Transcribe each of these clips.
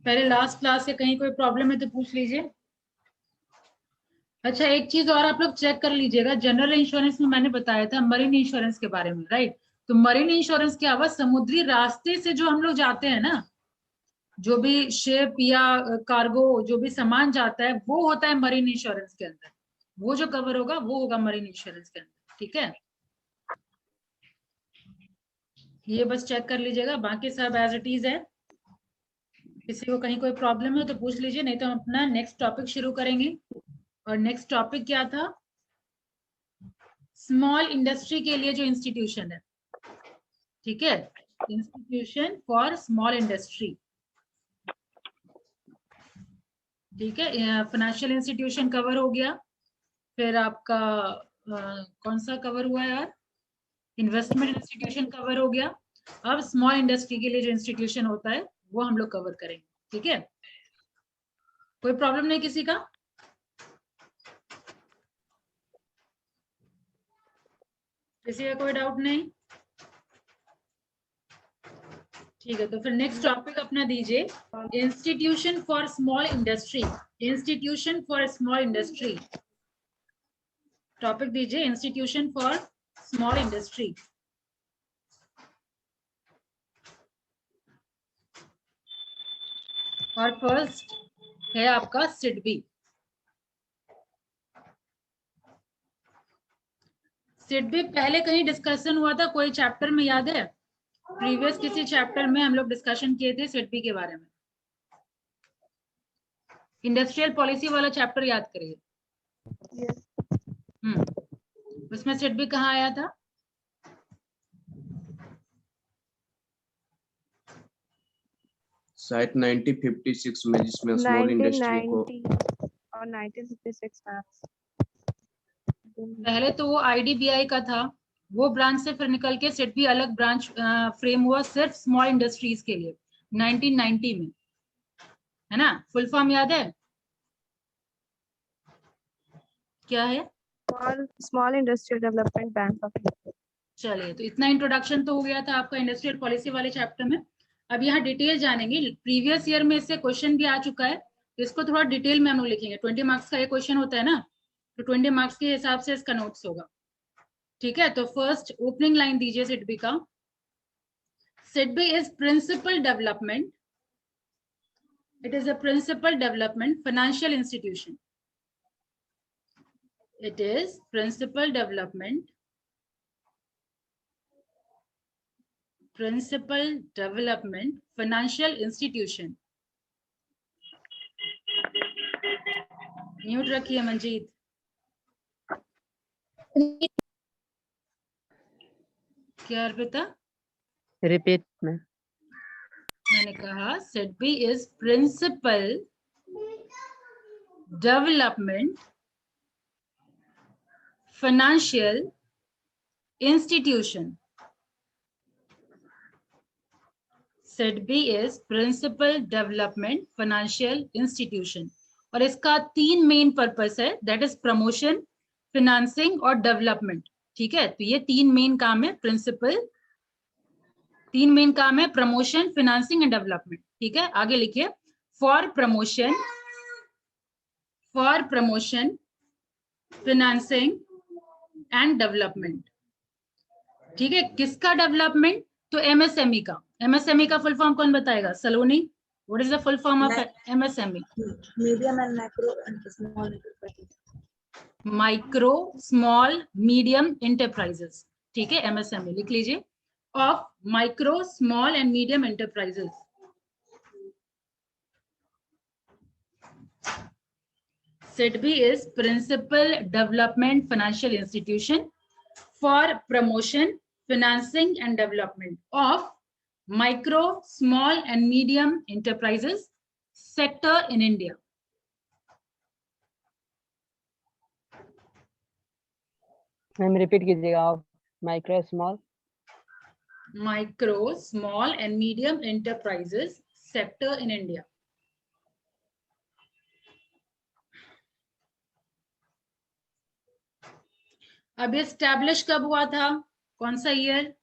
पहले last class के कहीं कोई प्रॉब्लम है तो पूछ लीजिए। अच्छा, एक चीज और आप लोग चेक कर लीजिएगा, जनरल इंश्योरेंस में मैंने बताया था मरीन इंश्योरेंस के बारे में, राइट? तो मरीन इंश्योरेंस क्या हुआ, समुद्री रास्ते से जो हम लोग जाते हैं ना, जो भी शिप या कार्गो जो भी सामान जाता है वो होता है मरीन इंश्योरेंस के अंदर। वो जो कवर होगा वो होगा मरीन इंश्योरेंस के अंदर, ठीक है? ये बस चेक कर लीजिएगा, बाकी सब एज इट इज है। किसी को कहीं कोई प्रॉब्लम है तो पूछ लीजिए, नहीं तो हम अपना नेक्स्ट टॉपिक शुरू करेंगे। और नेक्स्ट टॉपिक क्या था? स्मॉल इंडस्ट्री के लिए जो इंस्टीट्यूशन है, ठीक है, इंस्टीट्यूशन फॉर स्मॉल इंडस्ट्री, ठीक है। फाइनेंशियल इंस्टीट्यूशन कवर हो गया, फिर आपका कौन सा कवर हुआ यार, इन्वेस्टमेंट इंस्टीट्यूशन कवर हो गया। अब स्मॉल इंडस्ट्री के लिए जो इंस्टीट्यूशन होता है वो हम लोग कवर करेंगे, ठीक है? कोई प्रॉब्लम नहीं किसी का? किसी का कोई डाउट नहीं? ठीक है, तो फिर नेक्स्ट टॉपिक अपना दीजिए, institution for small industry. Institution for small industry topic दीजिए, इंस्टीट्यूशन फॉर स्मॉल इंडस्ट्री। और फर्स्ट है आपका सिडबी। सिडबी पहले कहीं डिस्कशन हुआ था, कोई चैप्टर में याद है? प्रीवियस किसी चैप्टर में हम लोग डिस्कशन किए थे सिडबी के बारे में। इंडस्ट्रियल पॉलिसी वाला चैप्टर याद करिए। उसमें सिडबी कहाँ आया था? शायद 1956 में, जिसमें स्मॉल इंडस्ट्री को 1990 और 1956 में। पहले तो वो आईडीबीआई का था, वो ब्रांच से फिर निकल के सिडबी अलग ब्रांच फ्रेम हुआ सिर्फ स्मॉल इंडस्ट्रीज के लिए 1990 में, है ना? फुल फॉर्म याद है क्या है? Small industrial development bank of India. चलिए, तो इतना इंट्रोडक्शन तो हो गया था आपका इंडस्ट्रियल पॉलिसी वाले चैप्टर में। अब यहाँ डिटेल जानेंगे, प्रीवियस ईयर में इससे क्वेश्चन भी आ चुका है, तो इसको थोड़ा डिटेल में हम लोग लिखेंगे। 20 मार्क्स का ये क्वेश्चन होता है ना, तो 20 मार्क्स के हिसाब से इसका नोट्स होगा, ठीक है? तो फर्स्ट ओपनिंग लाइन दीजिए सिडबी का। SIDBI is principal development, it is a principal development financial institution. It is principal development financial institution. Mute रखिए मंजीत। क्या अर्पिता? रिपीट में मैंने कहा SIDBI is principal development financial institution. SIDBI is principal development financial institution, और इसका 3 main purpose है, दैट इज प्रमोशन, फिनेंसिंग और development, ठीक है? तो ये 3 मेन काम है, प्रिंसिपल 3 मेन काम है, प्रमोशन, फिनेंसिंग एंड डेवलपमेंट, ठीक है? आगे लिखिए, for promotion financing and development, ठीक है? किसका डेवलपमेंट? तो एमएसएमई का। एमएसएमई का फुल फॉर्म कौन बताएगा? Saloni, what is the full form of MSME? Medium and macro and small enterprises. Micro small medium enterprises, ठीक है? एमएसएमई लिख लीजिए, of micro small and medium enterprises. SIDBI is Principal Development Financial Institution for promotion, financing and development of micro, small and medium enterprises sector in India. Ma'am repeat कीजिएगा आप। Micro small and medium enterprises sector in India. अब ये establish कब हुआ था? कौन सा year?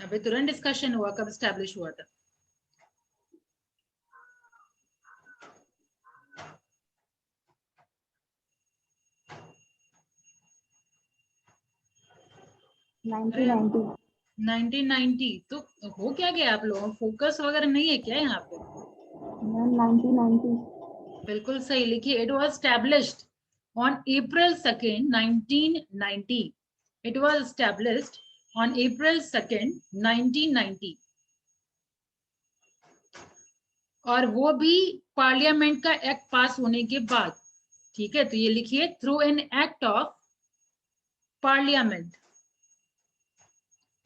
अभी तुरंत डिस्कशन हुआ, कब स्टैब्लिश हुआ था? नाइनटीन 1990। तो हो क्या गया आप लोगों, फोकस वगैरह नहीं है क्या यहाँ पे? 1990 बिल्कुल सही लिखिए, it was established on April 2nd 1990। It was established on April 2nd 1990। और वो भी पार्लियामेंट का एक्ट पास होने के बाद। ठीक है, तो ये लिखिए through an act of parliament.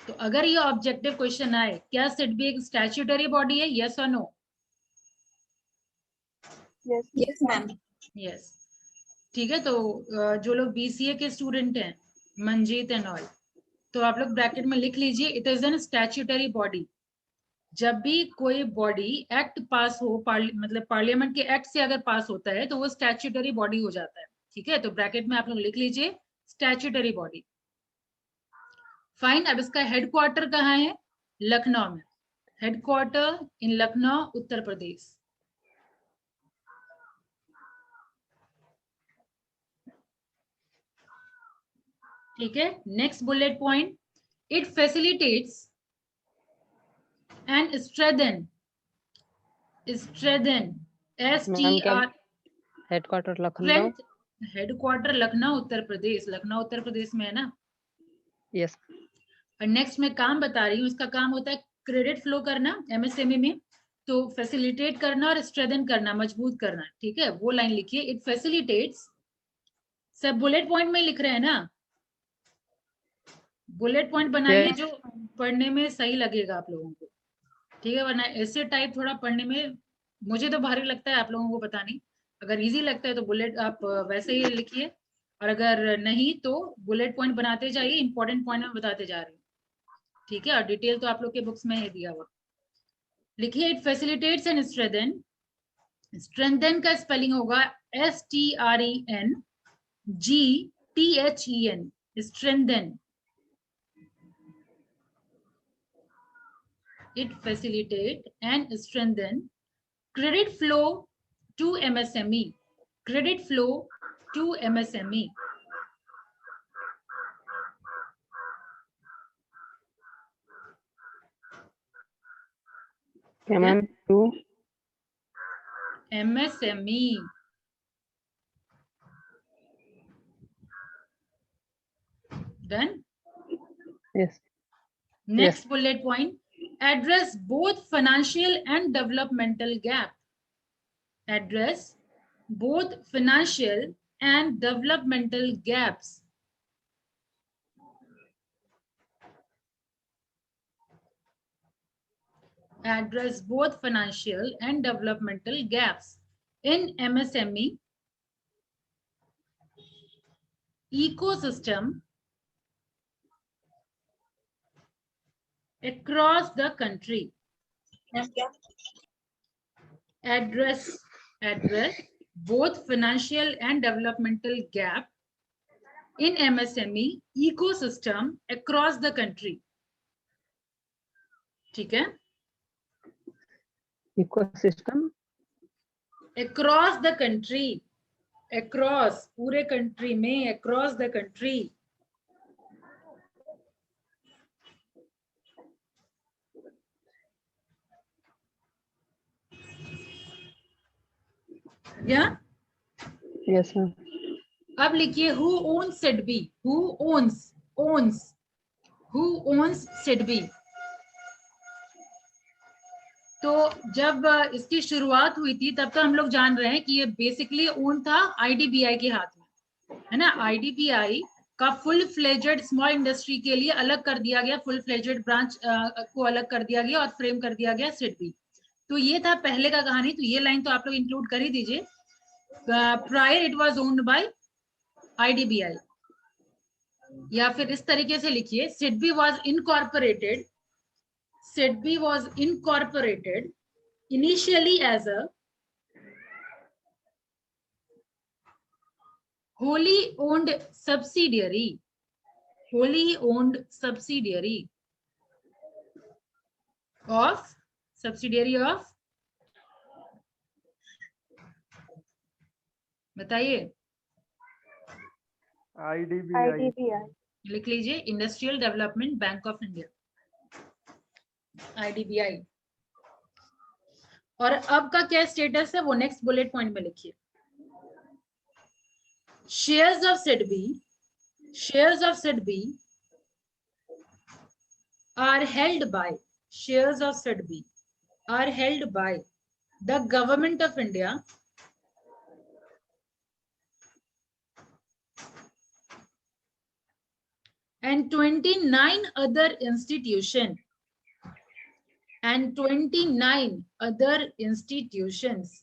तो अगर ये ऑब्जेक्टिव क्वेश्चन आए, क्या सिडबी एक स्टैट्यूटरी बॉडी है, यस और नो? Yes ma'am. यस। ठीक है, तो जो लोग बीसीए के स्टूडेंट हैं, मंजीत एंड ऑल, तो आप लोग ब्रैकेट में लिख लीजिए, it is an statutory body. जब भी कोई बॉडी एक्ट पास हो, मतलब पार्लियामेंट के एक्ट से अगर पास होता है तो वो स्टैट्यूटरी बॉडी हो जाता है। ठीक है, तो ब्रैकेट में आप लोग लिख लीजिए स्टैट्यूटरी बॉडी। फाइन। अब इसका हेडक्वार्टर कहाँ है? लखनऊ में। Headquarter in Lucknow, Uttar Pradesh. ठीक है, next bullet point, it facilitates and strengthen STR headquarter Lucknow. Headquarter Lucknow Uttar Pradesh. Lucknow Uttar Pradesh में है ना? यस। और नेक्स्ट में काम बता रही हूँ, इसका काम होता है क्रेडिट फ्लो करना एमएसएमई में, तो फैसिलिटेट करना और स्ट्रेंथन करना, मजबूत करना। ठीक है, वो लाइन लिखिए, इट फैसिलिटेट्स। सब बुलेट पॉइंट में लिख रहे हैं ना? बुलेट पॉइंट बनाइए जो पढ़ने में सही लगेगा आप लोगों को। ठीक है, वरना ऐसे टाइप थोड़ा पढ़ने में मुझे तो भारी लगता है, आप लोगों को पता नहीं। अगर इजी लगता है तो बुलेट आप वैसे ही लिखिए, और अगर नहीं तो बुलेट पॉइंट बनाते जाइए, इंपॉर्टेंट पॉइंट में बताते जा रही हूँ। ठीक है, और डिटेल तो आप लोग के बुक्स में ही दिया हुआ। लिखिए, it facilitates and strengthen. Strengthen का स्पेलिंग होगा STRENGTHEN, strengthen. It facilitate and strengthen credit flow to MSME. Credit flow to MSME. to MSME. Done? yes. Next bullet point, address both financial and developmental gap. Address both financial and developmental gaps. Address both financial and developmental gaps in MSME ecosystem across the country. Address both financial and developmental gap in MSME ecosystem across the country. ठीक है, ecosystem across the country, across पूरे country में, across the country. या yes ma'am. अब लिखिए who owns SIDBI? Who owns SIDBI? तो जब इसकी शुरुआत हुई थी तब तो हम लोग जान रहे हैं कि ये बेसिकली ओन था IDBI के हाथ में, है ना? IDBI का फुल फ्लेजेड स्मॉल इंडस्ट्री के लिए अलग कर दिया गया, फुल फ्लेजेड ब्रांच को अलग कर दिया गया और फ्रेम कर दिया गया SIDBI। तो ये था पहले का कहानी, तो ये लाइन तो आप लोग इंक्लूड कर ही दीजिए। Prior it was owned by IDBI, या फिर इस तरीके से लिखिए, SIDBI was incorporated initially as a wholly owned subsidiary of subsidiary of, बताइए, IDBI. लिख लीजिए, industrial development bank of India, IDBI। और अब का क्या स्टेटस है वो नेक्स्ट बुलेट पॉइंट में लिखिए। Shares of SIDBI are held by, shares of SIDBI are held by the government of India and 29 other institutions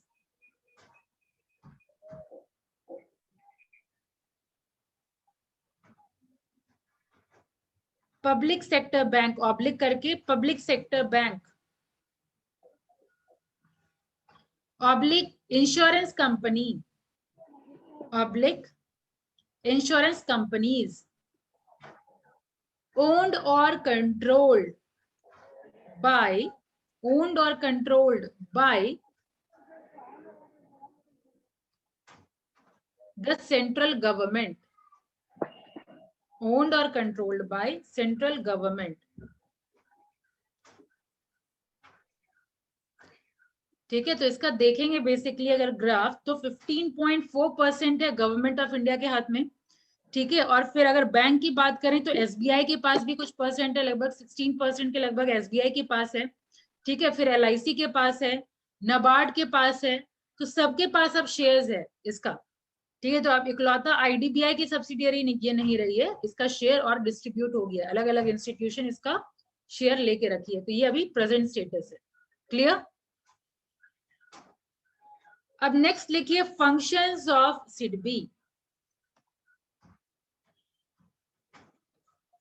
public sector bank oblique करके public sector bank oblique insurance company oblique insurance companies owned or controlled by the central government, owned or controlled by central government। ठीक है, तो इसका देखेंगे basically अगर graph तो 15.4% है government of India के हाथ में। ठीक है, और फिर अगर बैंक की बात करें तो SBI के पास भी कुछ परसेंट है, लगभग 16% के लगभग SBI के पास है। ठीक है, फिर LIC के पास है, NABARD के पास है, तो सबके पास अब शेयर्स है इसका। ठीक है, तो अब इकलौता IDBI की सब्सिडियरी नहीं रही है, इसका शेयर और डिस्ट्रीब्यूट हो गया, अलग अलग इंस्टीट्यूशन इसका शेयर लेके रखी है, तो ये अभी प्रेजेंट स्टेटस है। क्लियर? अब नेक्स्ट लिखिए फंक्शंस ऑफ SIDBI।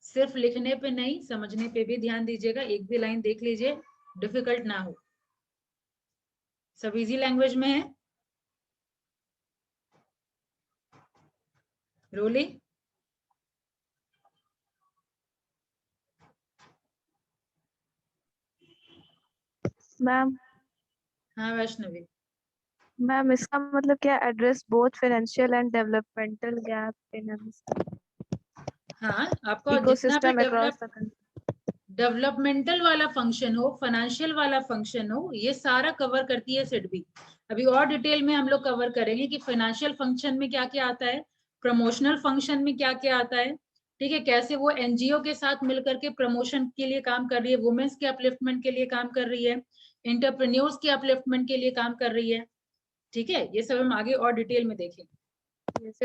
सिर्फ लिखने पे नहीं, समझने पे भी ध्यान दीजिएगा, एक भी लाइन देख लीजिए, डिफिकल्ट ना हो, सब इजी लैंग्वेज में है। रोली, मैम हाँ वैष्णवी, मैम इसका मतलब क्या, address both financial and developmental gap in हाँ आपका जितना इकोसिस्टम भी अक्रॉस द कंट्री। डेवलपमेंटल वाला फंक्शन हो, फाइनेंशियल वाला फंक्शन हो, ये सारा कवर करती है SIDBI। अभी और डिटेल में हम लोग कवर करेंगे कि फाइनेंशियल फंक्शन में क्या क्या आता है, प्रमोशनल फंक्शन में क्या क्या आता है। ठीक है, कैसे वो NGO के साथ मिलकर के प्रमोशन के लिए काम कर रही है, वुमेन्स के अपलिफ्टमेंट के लिए काम कर रही है, एंटरप्रेन्योर्स के अपलिफ्टमेंट के लिए काम कर रही है। ठीक है, ये सब हम आगे और डिटेल में देखेंगे।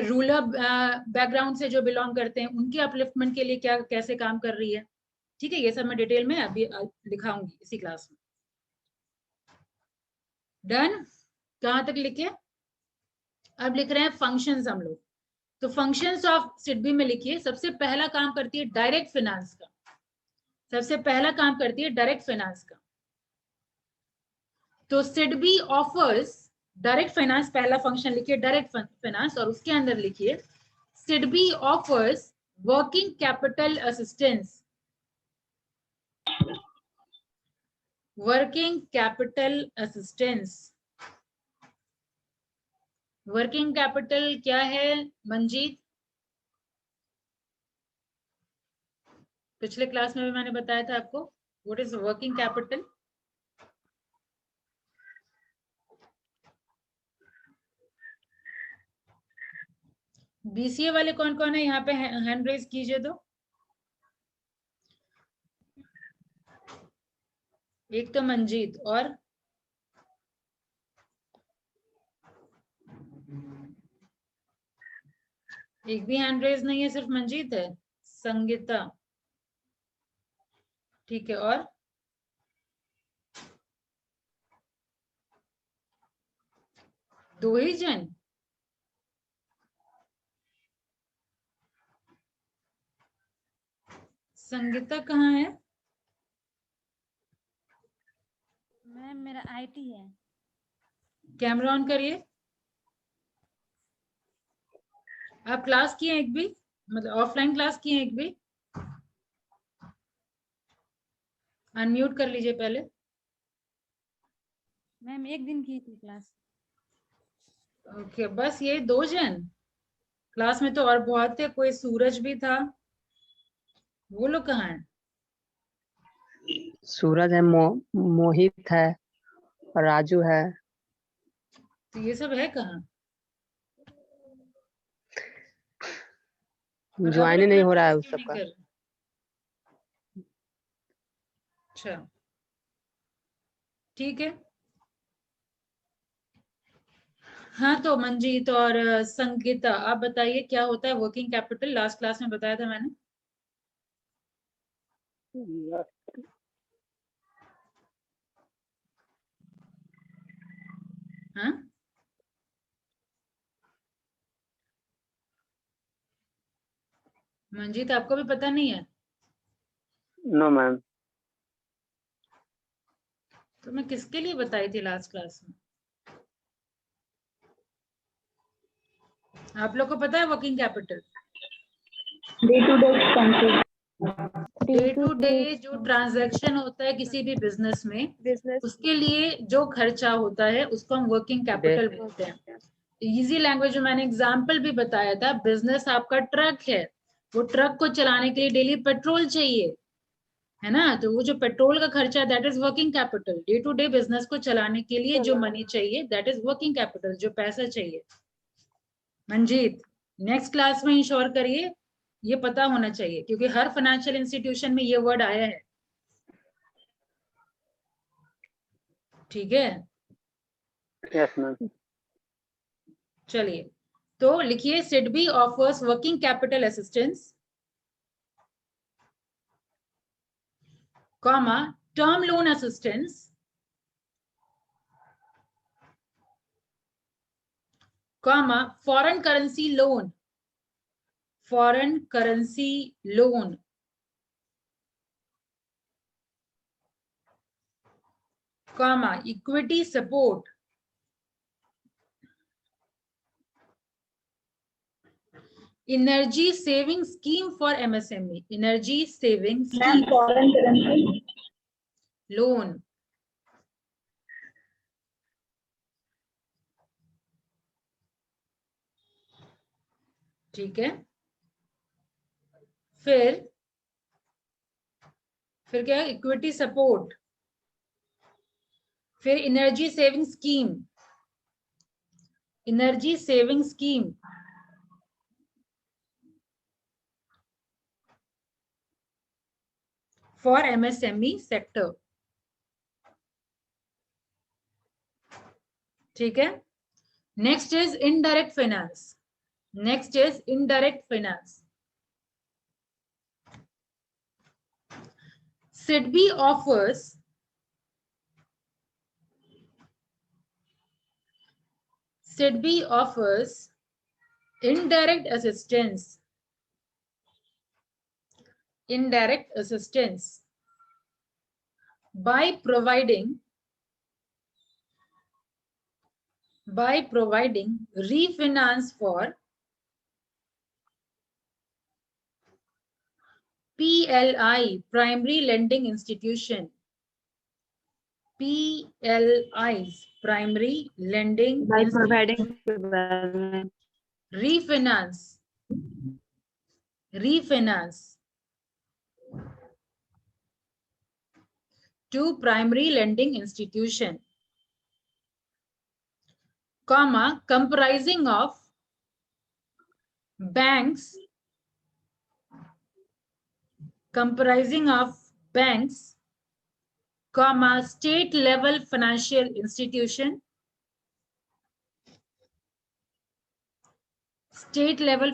रूरल बैकग्राउंड से जो बिलोंग करते हैं उनके अपलिफ्टमेंट के लिए क्या कैसे काम कर रही है। ठीक है, ये सब मैं डिटेल में अभी दिखाऊंगी इसी क्लास में। डन? कहां तक लिखे? अब लिख रहे हैं फंक्शंस हम लोग। तो फंक्शंस ऑफ SIDBI में लिखिए, सबसे पहला काम करती है डायरेक्ट फाइनेंस का, सबसे पहला काम करती है डायरेक्ट फाइनेंस का। तो SIDBI ऑफर्स डायरेक्ट फाइनेंस, पहला फंक्शन लिखिए डायरेक्ट फाइनेंस, और उसके अंदर लिखिए SIDBI offers working capital assistance, working capital assistance. Working capital क्या है मंजीत? पिछले क्लास में भी मैंने बताया था आपको, what is working capital. BCA वाले कौन कौन है यहाँ पे, हैंड रेज कीजिए। तो एक तो मंजीत, और एक भी हैंड रेज नहीं है, सिर्फ मंजीत है। संगीता, ठीक है, और दो ही जन। संगीता कहाँ है? मैम मेरा IT है। कैमरा ऑन करिए। आप क्लास किए एक भी, मतलब ऑफलाइन क्लास किए एक भी? अनम्यूट कर लीजिए पहले। मैम एक दिन की थी क्लास। ओके, बस ये 2 जन? क्लास में तो और बहुत थे, कोई सूरज भी था, वो लोग कहाँ हैं? सूरज है, मोहित है, राजू है। तो ये सब है कहाँ? और ज्वाइन अदर ही नहीं हो रहा है क्यों उस नहीं सबका। कर रहे? अच्छा, ठीक है। हाँ, तो मंजीत और संगीता, आप बताइए क्या होता है वर्किंग कैपिटल? लास्ट क्लास में बताया था मैंने। हाँ, मंजीत आपको भी पता नहीं है? No ma'am. तो मैं किसके लिए बताई थी लास्ट क्लास में? आप लोग को पता है working capital? Day to day expenses. Day to day जो ट्रांजैक्शन होता है किसी भी बिजनेस में, बिजनेस उसके लिए जो खर्चा होता है उसको हम वर्किंग कैपिटल बोलते हैं। इजी लैंग्वेज में मैंने एग्जांपल भी बताया था। बिजनेस आपका ट्रक है, वो ट्रक को चलाने के लिए डेली पेट्रोल चाहिए, है ना? तो वो जो पेट्रोल का खर्चा है that is working capital. Day to day business को चलाने के लिए जो मनी चाहिए दैट इज वर्किंग कैपिटल, जो पैसा चाहिए। मंजीत, नेक्स्ट क्लास में इंश्योर करिए ये पता होना चाहिए, क्योंकि हर फाइनेंशियल इंस्टीट्यूशन में ये वर्ड आया है। ठीक है, यस मैम। चलिए तो लिखिए SIDBI offers working capital assistance, comma term loan assistance, comma foreign currency loan, foreign currency loan, comma equity support, energy saving scheme for MSME, energy saving ma'am scheme foreign currency loan, ठीक है। फिर क्या है? Equity support, फिर energy saving scheme, energy saving scheme, for MSME sector, ठीक है। Next is indirect finance, next is indirect finance. SIDBI offers indirect assistance, by providing refinance for PLI, primary lending institution, PLIs, primary lending by institution, providing refinance to primary lending institution, comma comprising of banks, comma state level financial institution, etc,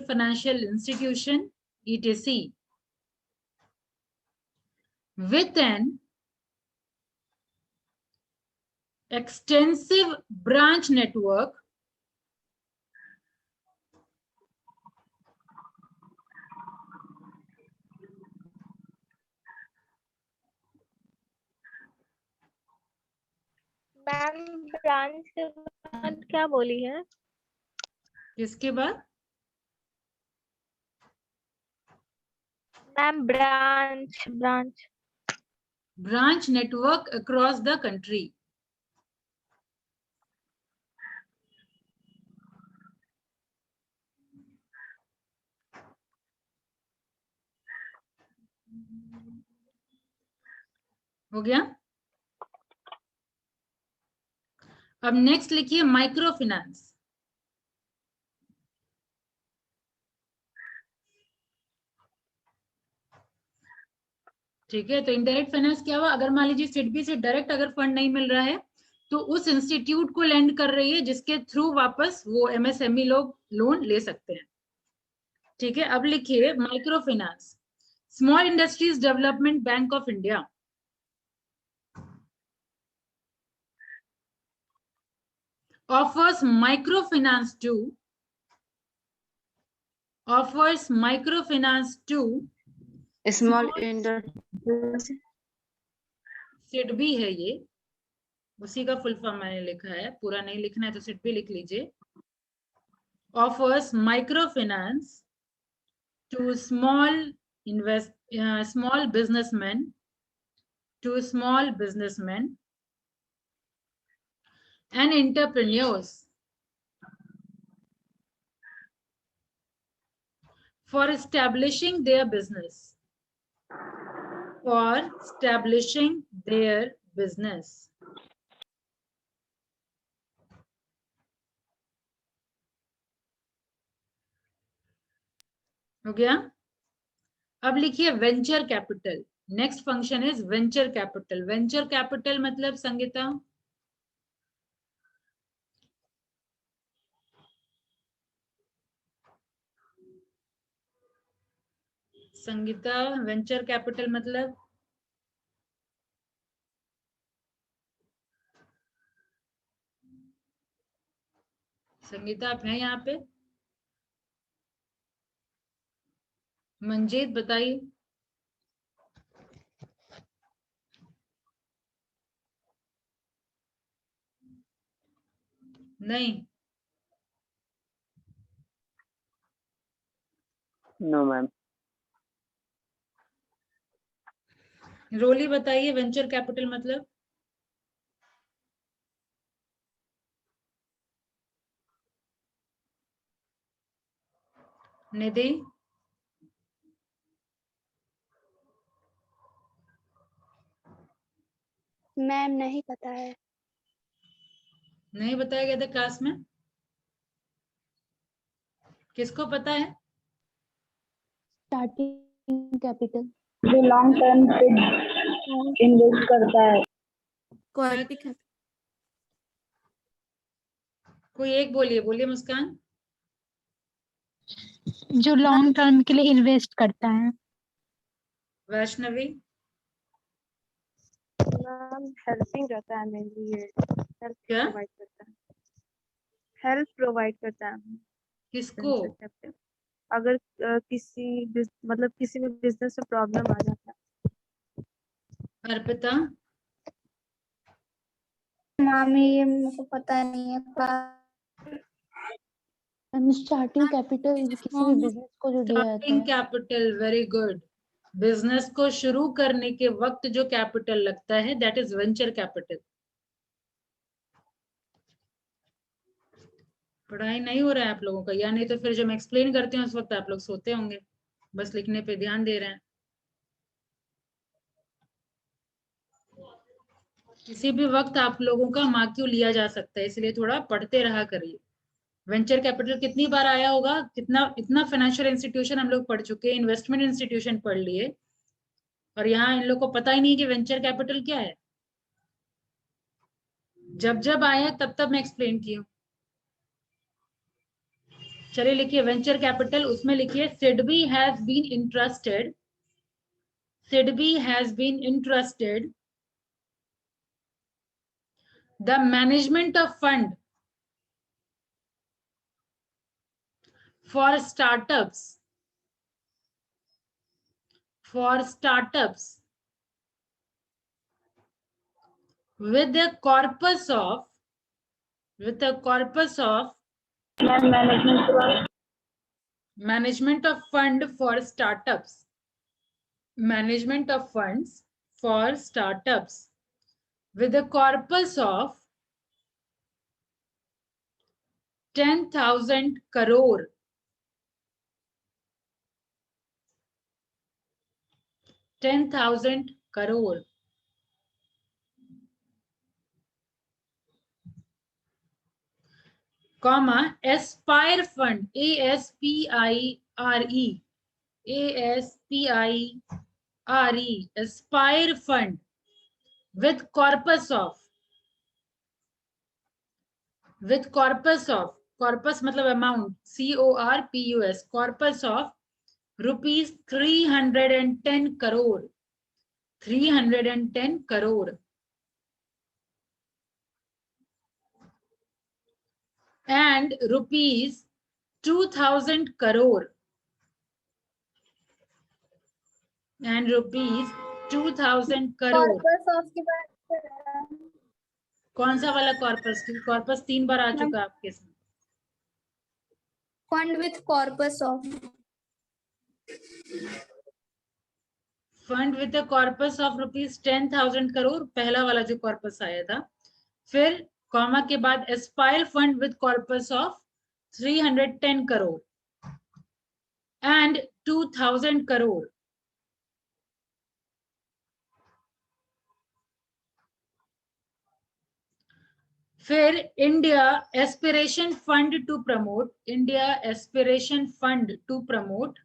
with an extensive branch network ma'am branch के बाद क्या बोली है? किसके बाद? Ma'am branch branch network across the country. हो गया? अब नेक्स्ट लिखिए माइक्रो फाइनेंस। ठीक है, तो इनडायरेक्ट फाइनेंस क्या हुआ? अगर मान लीजिए सिडबी से डायरेक्ट अगर फंड नहीं मिल रहा है तो उस इंस्टीट्यूट को लेंड कर रही है जिसके थ्रू वापस वो एमएसएमई लोग लोन ले सकते हैं। ठीक है, अब लिखिए micro finance. Small industries development bank of India offers microfinance to small industry SIDBI है ये, उसी का फुल फॉर्म मैंने लिखा है, पूरा नहीं लिखना है तो सिडबी लिख लीजिए। Offers microfinance to small businessmen and entrepreneurs for establishing their business. हो गया? अब लिखिए venture capital. Next function is venture capital. Venture capital मतलब संगीता? संगीता, वेंचर कैपिटल मतलब? संगीता आप हैं यहाँ पे? मंजीत बताइए। नहीं? No ma'am. रोली बताइए वेंचर कैपिटल मतलब? निधि? मैम नहीं पता है। नहीं बताया गया था क्लास में? किसको पता है? स्टार्टिंग कैपिटल जो लॉन्ग टर्म पे इन्वेस्ट करता है। कोई एक बोलिए मुस्कान। जो लॉन्ग टर्म के लिए इन्वेस्ट करता है। वैष्णवी? मैम हेल्पिंग रहता है मेनली, ये हेल्प क्या? प्रोवाइड करता है। हेल्प प्रोवाइड करता है किसको? venture capital। अगर मतलब किसी भी बिजनेस में प्रॉब्लम आ जाता है। अर्पिता? मैम ये मुझे पता नहीं है। स्टार्टिंग कैपिटल किसी भी बिजनेस को जो दिया जाता स्टार्टिंग है। Capital, very good. बिजनेस को शुरू करने के वक्त जो कैपिटल लगता है दैट इज वेंचर कैपिटल। पढ़ाई नहीं हो रहा है आप लोगों का, या नहीं तो फिर जब मैं एक्सप्लेन करती हूँ उस वक्त आप लोग सोते होंगे, बस लिखने पे ध्यान दे रहे हैं। किसी भी वक्त आप लोगों का मार्क्यू लिया जा सकता है, इसलिए थोड़ा पढ़ते रहा करिए। वेंचर कैपिटल कितनी बार आया होगा? इतना फाइनेंशियल इंस्टीट्यूशन हम लोग पढ़ चुके हैं, इन्वेस्टमेंट इंस्टीट्यूशन पढ़ लिए, और यहाँ इन लोग को पता ही नहीं कि वेंचर कैपिटल क्या है। जब जब आया तब तब मैं एक्सप्लेन की हूँ। चलिए लिखिए वेंचर कैपिटल, उसमें लिखिए SIDBI has been interested the management of fund for startups with the corpus of management of funds for startups with a corpus of 10,000 crore. 10,000 crore. Comma, Aspire Fund, ASPIRE, ASPIRE, Aspire Fund with corpus of, corpus मतलब amount, CORPUS, corpus of rupees 310 crore, 310 crore, and rupees 2,000 crore, and rupees 2,000 crore. Corpus of की बात कर रहा है। कौन सा वाला corpus? Corpus 3 बार आ चुका है आपके साथ। Fund with corpus of, fund with corpus of rupees 10,000 crore, पहला वाला जो कॉर्पस आया था। फिर कॉमा के बाद aspire fund with corpus of 310 crore and 2,000 crore. फिर India aspiration fund to promote, India aspiration fund to promote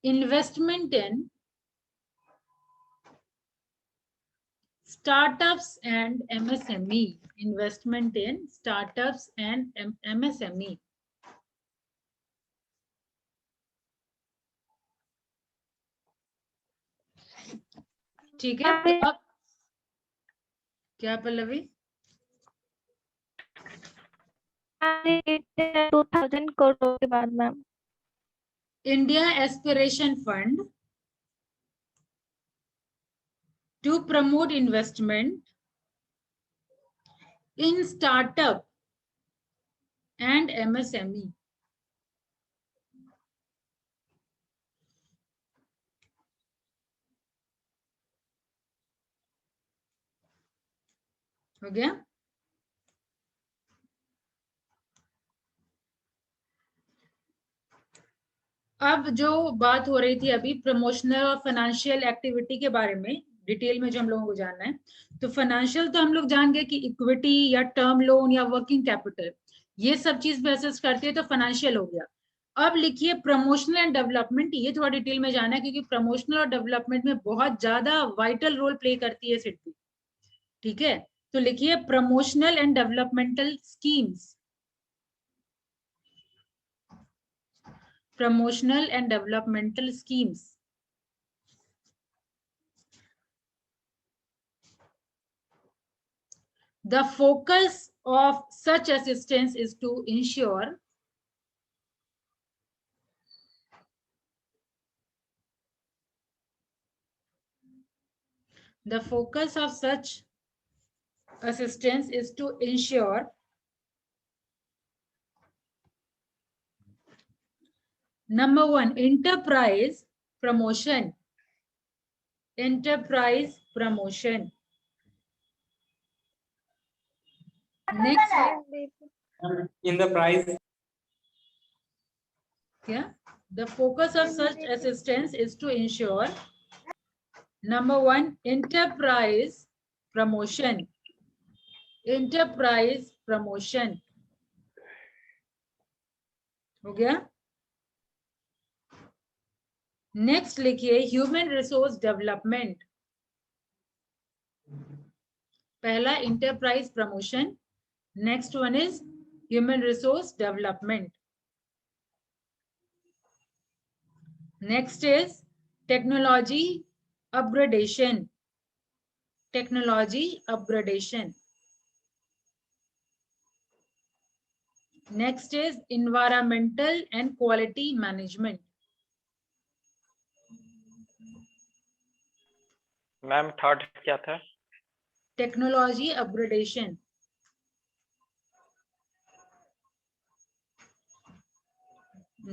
investment in startups and MSME, investment in startups and MSME. ठीक है, तो अब क्या पल्लवी? 2000 करोड़ के बाद ma'am India aspiration fund to promote investment in startup and MSME. हो गया? अब जो बात हो रही थी अभी प्रमोशनल और फाइनेंशियल एक्टिविटी के बारे में, डिटेल में जो हम लोगों को जानना है, तो फाइनेंशियल तो हम लोग जान गए कि इक्विटी या टर्म लोन या वर्किंग कैपिटल, ये सब चीज भी असेस करती है, तो फाइनेंशियल हो गया। अब लिखिए प्रमोशनल एंड डेवलपमेंट, ये थोड़ा डिटेल में जाना है क्योंकि प्रमोशनल और डेवलपमेंट में बहुत ज्यादा वाइटल रोल प्ले करती है सिटी। ठीक है, तो लिखिए promotional and developmental schemes, promotional and developmental schemes. The focus of such assistance is to ensure Number 1, enterprise promotion. Enterprise promotion. Next, in the price. Yeah, the focus of such assistance is to ensure number 1, enterprise promotion. Enterprise promotion. हो गया? Next लिखिए human resource development. पहला enterprise promotion, next one is human resource development. Next is technology upgradation, technology upgradation. Next is environmental and quality management. Ma'am third क्या था? Technology upgradation.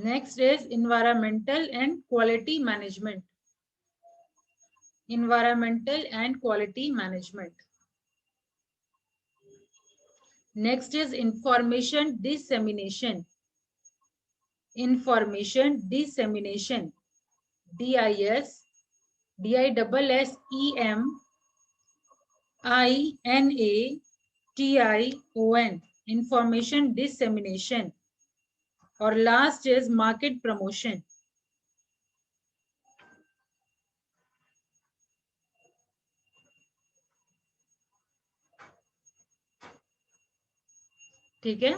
Next is environmental and quality management. environmental and quality management. Next is information dissemination. Information dissemination. DISEMINATION. Information dissemination. और last is market promotion. ठीक है,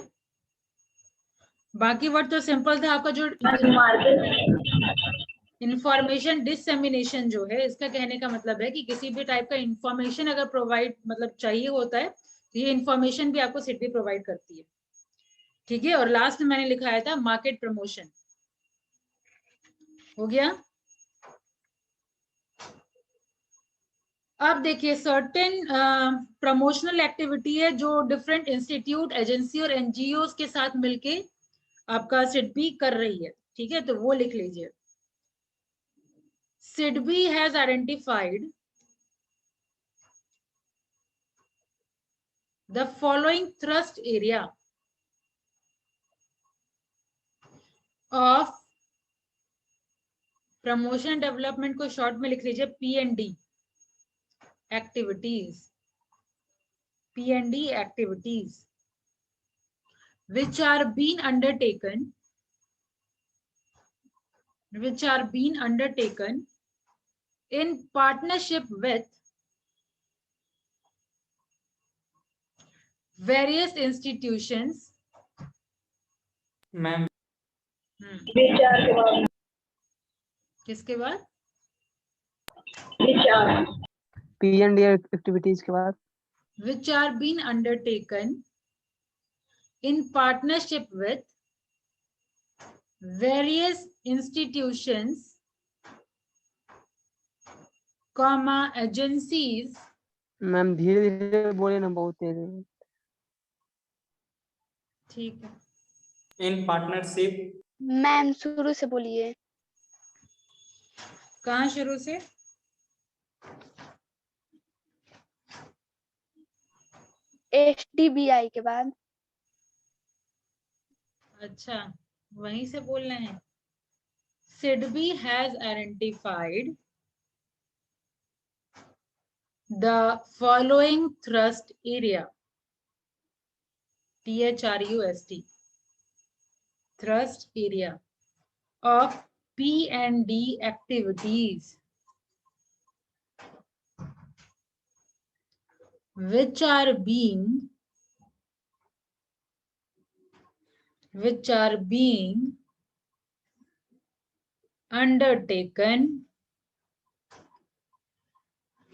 बाकी word तो simple था आपका। जो इंफॉर्मेशन डिससेमिनेशन जो है, इसका कहने का मतलब है कि किसी भी टाइप का इंफॉर्मेशन अगर प्रोवाइड मतलब चाहिए होता है तो ये इंफॉर्मेशन भी आपको सिटी प्रोवाइड करती है। ठीक है, और लास्ट में मैंने लिखाया था मार्केट प्रमोशन। हो गया। अब देखिए, सर्टेन प्रमोशनल एक्टिविटी है जो डिफरेंट इंस्टीट्यूट, एजेंसी और एनजीओ के साथ मिलके आपका सिडबी कर रही है। ठीक है, तो वो लिख लीजिए। SIDBI has identified the following thrust area of promotion development, को शॉर्ट में लिख लीजिए P&D activities. P&D activities which are being undertaken in partnership with various institutions. Ma'am किसके बाद? P&D एक्टिविटीज के बाद which are being undertaken in partnership with various institutions, agencies. Ma'am धीरे धीरे बोले ना, बहुत तेज है। ठीक है, इन पार्टनरशिप। मैम शुरू से बोलिए। कहाँ शुरू से? SDBI के बाद। अच्छा, वहीं से बोल रहे हैं। SIDBI has identified the following thrust area. THRUST. Thrust area of P&D activities which are being undertaken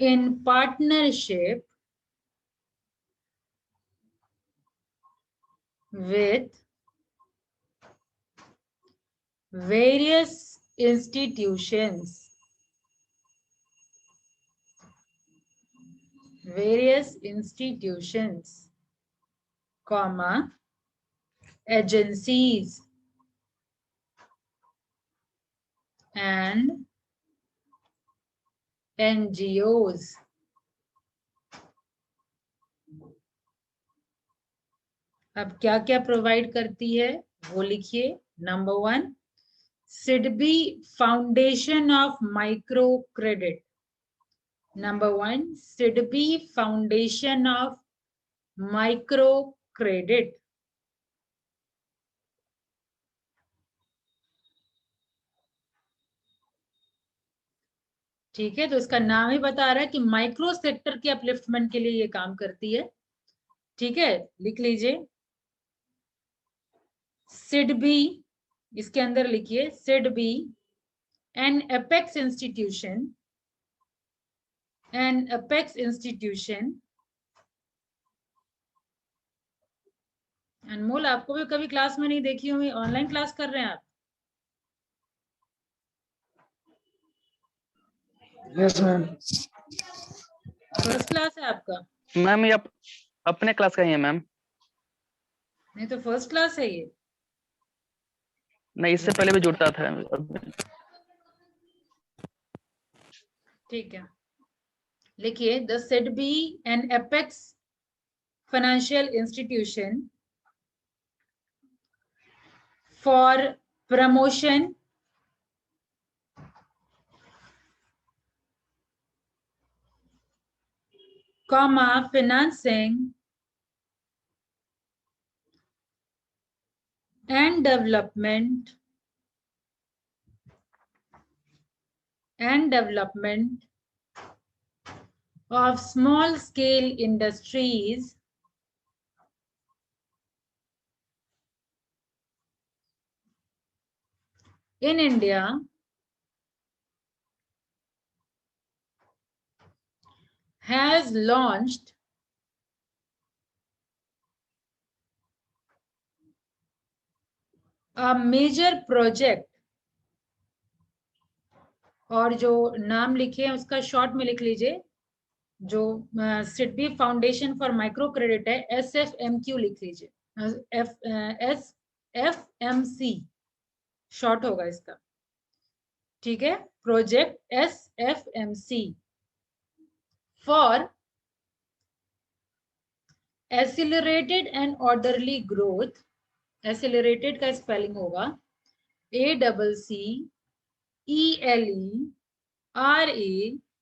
in partnership with various institutions, agencies and NGOs. अब क्या क्या प्रोवाइड करती है वो लिखिए। Number 1, SIDBI foundation of micro credit. Number 1, SIDBI foundation of micro credit. ठीक है, तो इसका नाम ही बता रहा है कि माइक्रो सेक्टर के अपलिफ्टमेंट के लिए ये काम करती है। ठीक है, लिख लीजिए सिडबी, इसके अंदर लिखिए सिडबी एन अपेक्स इंस्टीट्यूशन। अनमोल, आपको भी कभी क्लास में नहीं देखी होंगी, ऑनलाइन क्लास कर रहे हैं आप? Yes ma'am. फर्स्ट क्लास है आपका? मैम ये अपने क्लास का ही है मैम। नहीं तो फर्स्ट क्लास है ये। नहीं, इससे पहले भी जुड़ता था। ठीक है, लिखिए, the SIDBI N apex financial institution for promotion financing and development of small scale industries in India has launched a major project, और जो नाम लिखे हैं उसका शॉर्ट में लिख लीजिए, जो SIDBI foundation for micro credit है, SFMQ लिख लीजिए, SFMC शॉर्ट होगा इसका, ठीक है, project SFMC for accelerated and orderly growth, accelerated का स्पेलिंग होगा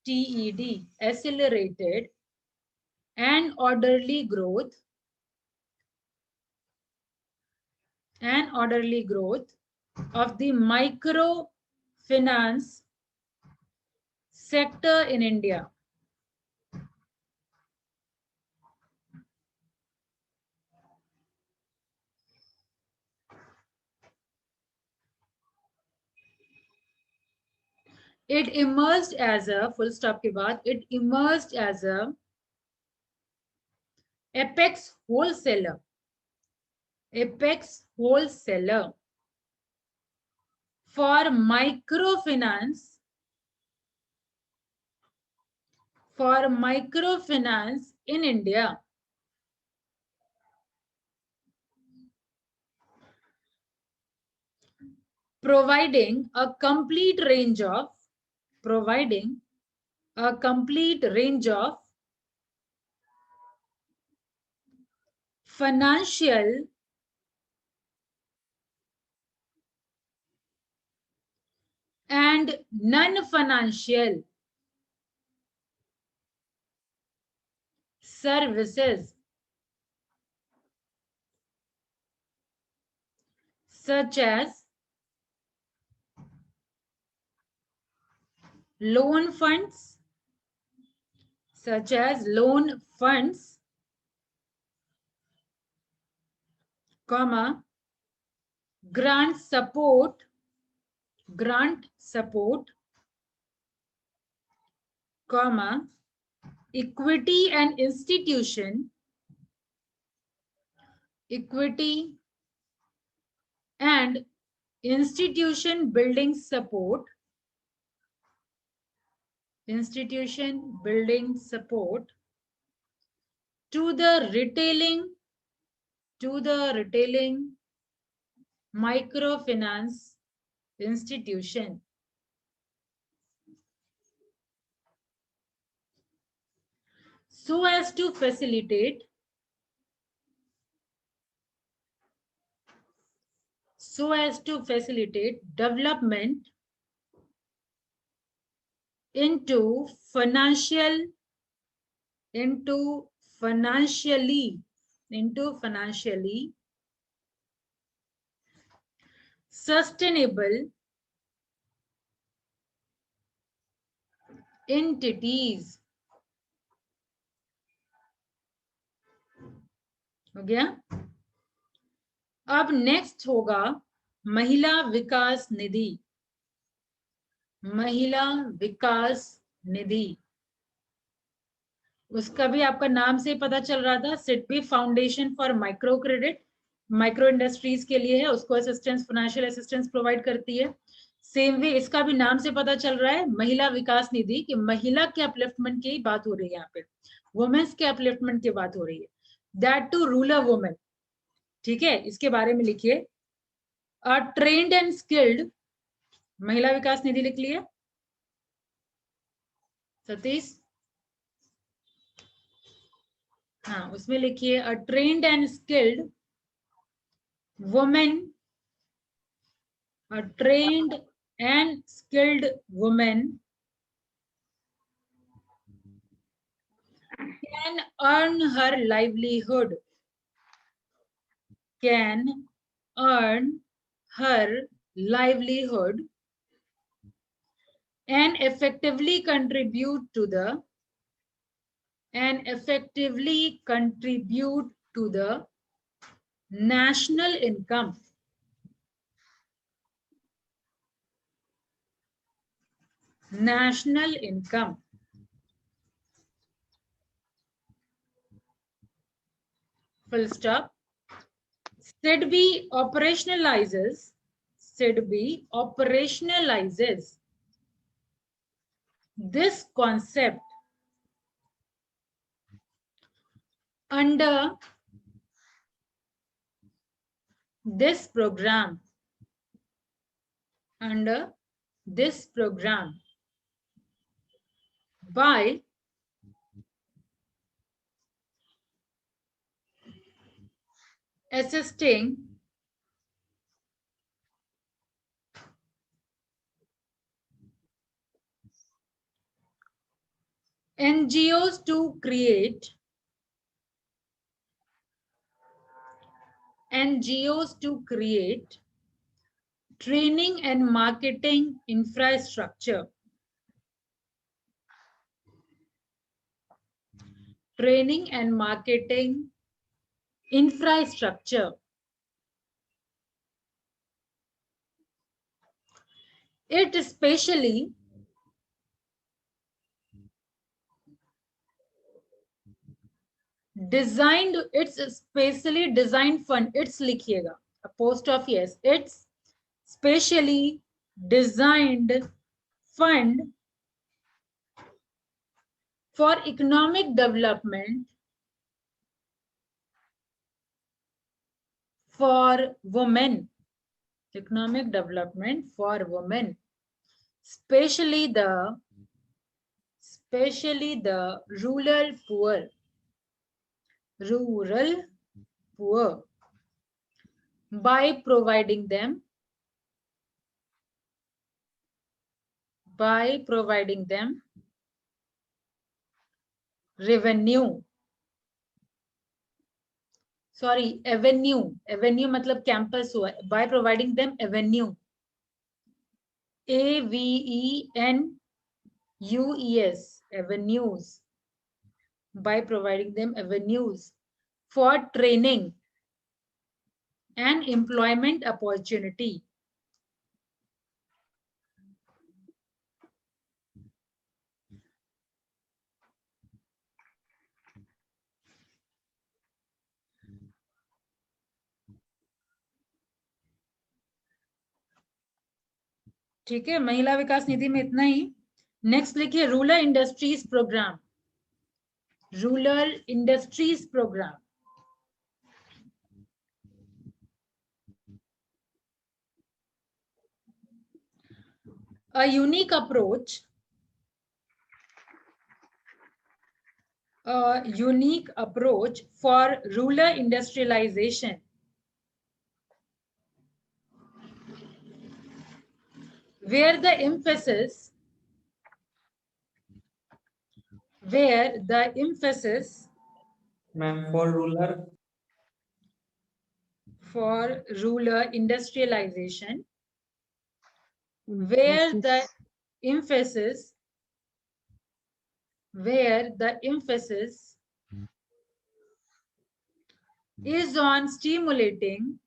ACCELERATED, accelerated and orderly growth of the microfinance sector in India. It emerged as a, full stop के बाद, it emerged as a apex wholesaler for microfinance in India. Providing a complete range of financial and non-financial services such as loan funds, grant support, equity and institution building support, to the retailing microfinance institution. So as to facilitate development into financially sustainable entities. हो गया? अब next होगा महिला विकास निधि, उसका भी आपका नाम से पता चल रहा था, SIDBI foundation for micro credit, micro industries के लिए है, उसको फाइनेंशियल असिस्टेंस प्रोवाइड करती है। सेम वे इसका भी नाम से पता चल रहा है, महिला विकास निधि, कि महिला के अपलिफ्टमेंट की बात हो रही है, यहाँ पे वुमेन्स के अपलिफ्टमेंट की बात हो रही है, दैट टू रूरल वुमेन, ठीक है, इसके बारे में लिखिए। ट्रेन्ड एंड स्किल्ड महिला विकास निधि लिख लिया सतीश, हाँ, उसमें लिखिए a trained and skilled women, a trained and skilled woman can earn her livelihood, can earn her livelihood and effectively contribute to the national income. National income. Full stop. SIDBI operationalizes this concept under this program by assisting NGOs to create training and marketing infrastructure. Training and marketing infrastructure. It specially designed fund. It's लिखिएगा apostrophe s. It's specially designed fund for economic development for women. Economic development for women, especially the rural poor, by providing them avenue मतलब campus हुआ, by providing them avenue, AVENUES, avenues, by providing them avenues for training and employment opportunity. ठीक है, महिला विकास निधि में इतना ही. Next लिखिए rural industries programme. A unique approach for rural industrialization, where the emphasis Ma'am, for rural industrialization, where the emphasis is on stimulating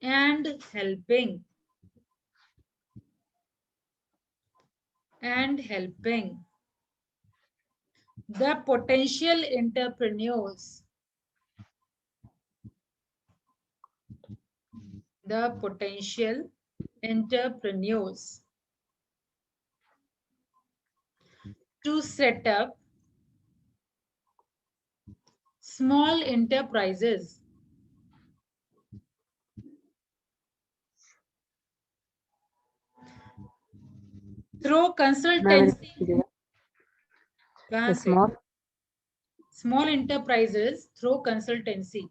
and helping the potential entrepreneurs to set up small enterprises through ma'am consultancy, repeat कीजिएगा। कहाँ से? Small small enterprises through consultancy.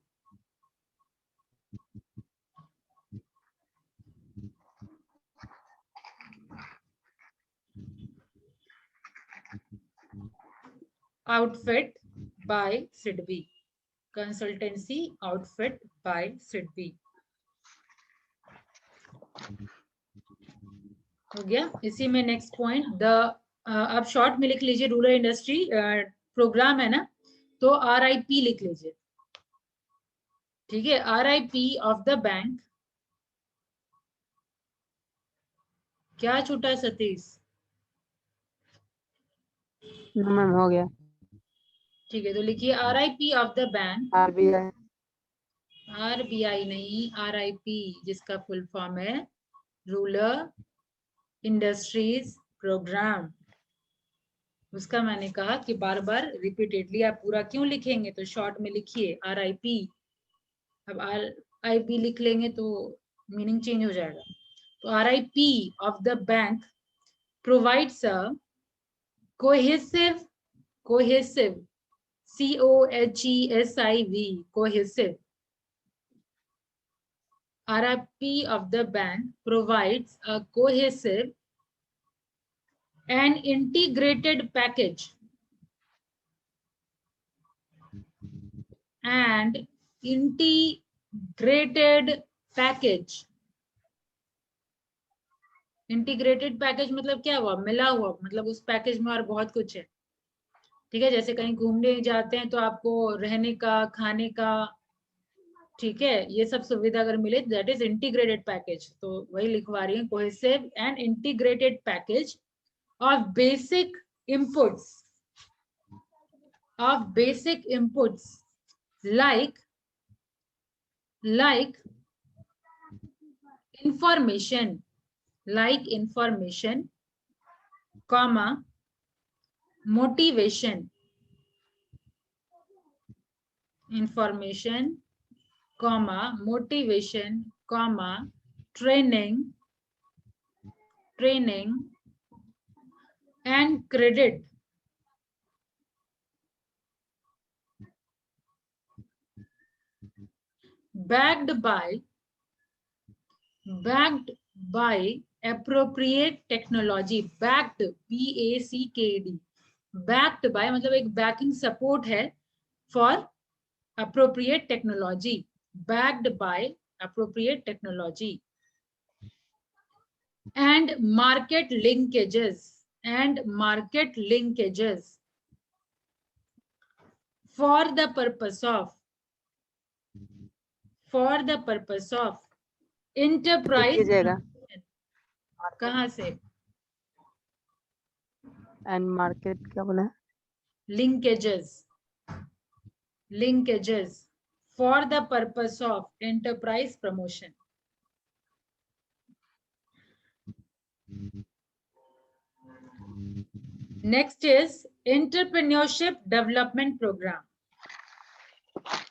outfit by SIDBI, consultancy outfit by SIDBI। हो गया। इसी में next point the, अब short में लिख लीजिए, रूरल इंडस्ट्री प्रोग्राम है ना, तो RIP लिख लीजिए, ठीक है। RIP ऑफ द बैंक, क्या छूटा है सतीश? मैम हो गया। ठीक है, तो लिखिए RIP of the bank, RBI RBI नहीं, RIP जिसका फुल फॉर्म है रूरल इंडस्ट्रीज प्रोग्राम। उसका मैंने कहा कि बार बार रिपीटेडली आप पूरा क्यों लिखेंगे, तो शॉर्ट में लिखिए RIP। अब RIP लिख लेंगे तो मीनिंग चेंज हो जाएगा। तो RIP of the bank provides a cohesive, cohesive COHESIV, cohesive। RIP of the bank provides a cohesive and integrated package and integrated package। Integrated package मतलब क्या हुआ? मिला हुआ, मतलब उस पैकेज में और बहुत कुछ है, ठीक है। जैसे कहीं घूमने जाते हैं तो आपको रहने का, खाने का, ठीक है, ये सब सुविधा अगर मिले, दैट इज इंटीग्रेटेड पैकेज। तो वही लिखवा रही है, cohesive and integrated package of basic inputs, of basic inputs like information, comma motivation, information, comma motivation, comma training and credit। backed by appropriate technology। backed, BACKED, backed by मतलब एक banking support है for appropriate technology, backed by appropriate technology and market linkages for the purpose of enterprise। कीजिएगा। कहाँ से? And market क्या बोला है? linkages for the purpose of enterprise promotion। Next is entrepreneurship development programme.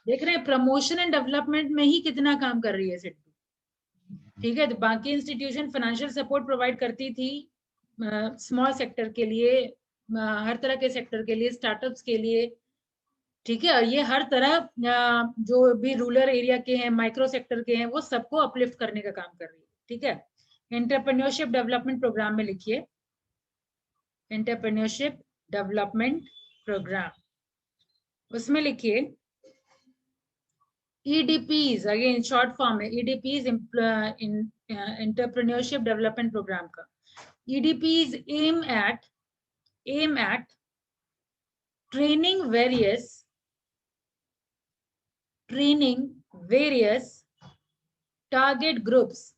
देख रहे हैं, प्रमोशन एंड डेवलपमेंट में ही कितना काम कर रही है सिडबी, ठीक है। तो बाकी इंस्टीट्यूशन फाइनेंशियल सपोर्ट प्रोवाइड करती थी स्मॉल सेक्टर के लिए, हर तरह के सेक्टर के लिए, स्टार्टअप्स के लिए, ठीक है। और ये हर तरह जो भी रूरल एरिया के हैं, माइक्रो सेक्टर के हैं, वो सबको अपलिफ्ट करने का काम कर रही है, ठीक है। एंटरप्रेन्योरशिप डेवलपमेंट प्रोग्राम में लिखिए एंटरप्रेन्योरशिप डेवलपमेंट प्रोग्राम, उसमें लिखिए EDPs, अगेन शॉर्ट फॉर्म है EDPs, एंटरप्रेन्योरशिप डेवलपमेंट प्रोग्राम का। EDPs aim at training various target groups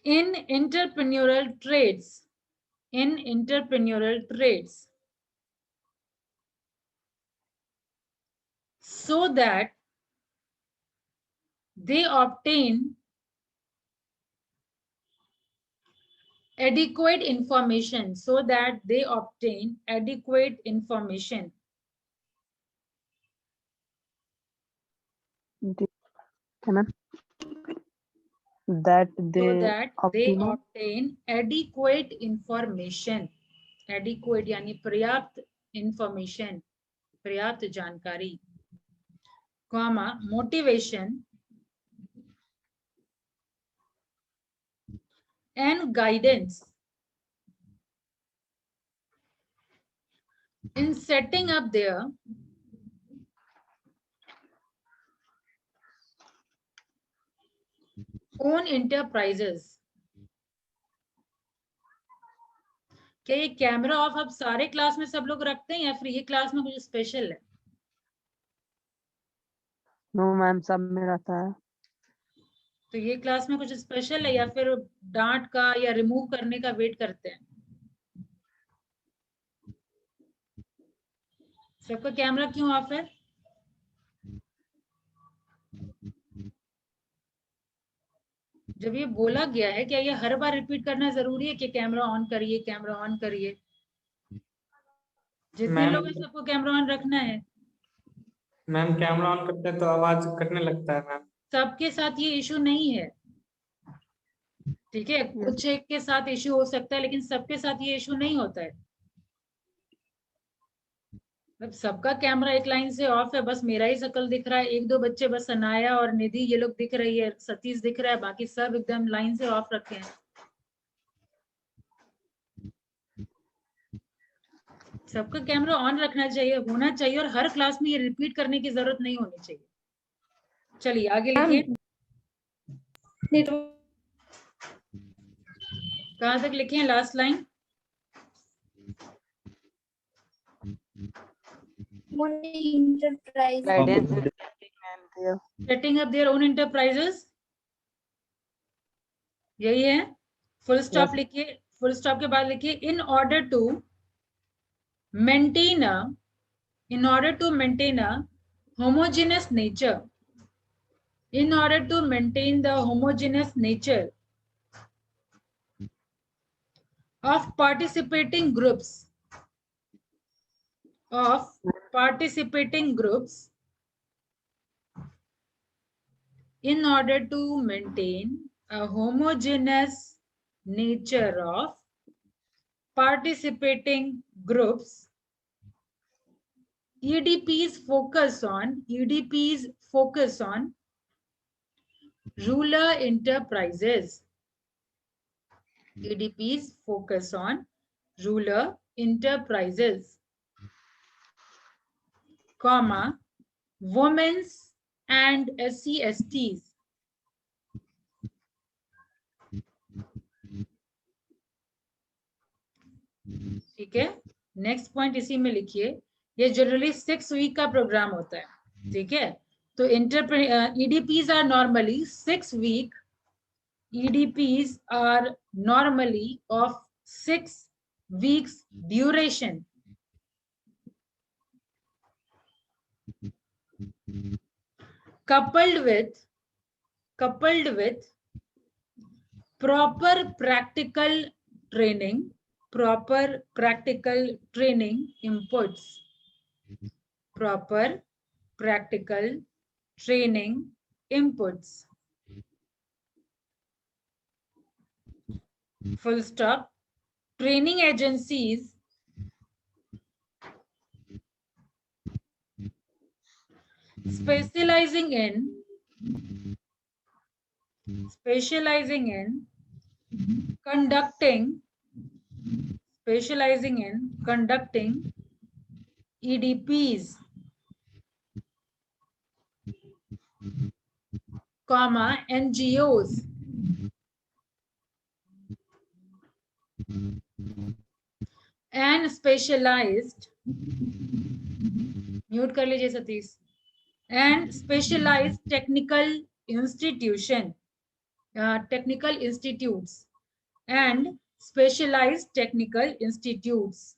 in entrepreneurial trades so that they obtain adequate information, ठीक है ma'am. that so they that they optimum obtain adequate information. Adequate यानी पर्याप्त information, पर्याप्त जानकारी, comma motivation and guidance in setting up their own enterprises. क्या ये camera off अब सारे क्लास में सब लोग रखते हैं या फिर ये क्लास में कुछ स्पेशल है? नो मैम सब में रहता है। तो ये क्लास में कुछ स्पेशल है या फिर डांट का या रिमूव करने का वेट करते हैं? सबका कैमरा क्यों ऑफ है? जब ये बोला गया है, क्या ये हर बार रिपीट करना जरूरी है कि कैमरा ऑन करिए, कैमरा ऑन करिए? जितने मैम लोग हैं सबको कैमरा ऑन रखना है। मैम कैमरा ऑन करते हैं तो आवाज कटने लगता है मैम। सबके साथ ये इशू नहीं है, ठीक है? कुछ एक के साथ इशू हो सकता है लेकिन सबके साथ ये इशू नहीं होता है। मतलब सबका कैमरा एक लाइन से ऑफ है, बस मेरा ही शकल दिख रहा है, एक दो बच्चे बस अनाया और निधि ये लोग दिख रही है, सतीश दिख रहा है, बाकी सब एकदम लाइन से ऑफ रखे हैं। सबका कैमरा ऑन रखना चाहिए, होना चाहिए, और हर क्लास में ये रिपीट करने की जरूरत नहीं होनी चाहिए। चलिए आगे लिखिए। कहाँ तक लिखे हैं? Last line. Guidance setting up there own enterprises, यही है। फुल स्टॉप लिखिए, फुल स्टॉप के बाद लिखिए in order to maintain a homogeneous nature, in order to maintain the homogeneous nature of participating groups, in order to maintain a homogeneous nature of participating groups, EDPs focus on rural enterprises. EDPs focus on rural enterprises, comma, women's and SC/STs. ठीक है, next point इसी में लिखिए। ये generally 6 week का programme होता है, ठीक है? तो EDPs are normally 6 week. EDPs are normally of 6 weeks duration. Coupled with proper practical training inputs. Proper practical training inputs. Full stop. Training agencies specializing in conducting EDPs, comma, NGOs and specialized, mute कर लीजिए Satish, and specialized technical institutes and specialized technical institutes.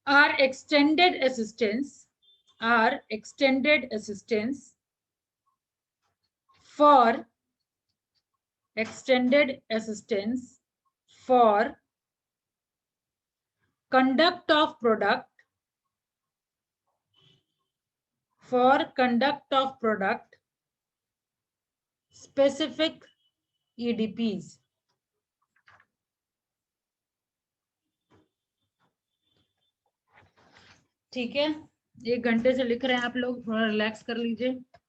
Are extended assistance for conduct of for conduct of product specific EDPs. ठीक है, 1 घंटे से लिख रहे हैं आप लोग, थोड़ा रिलैक्स कर लीजिए।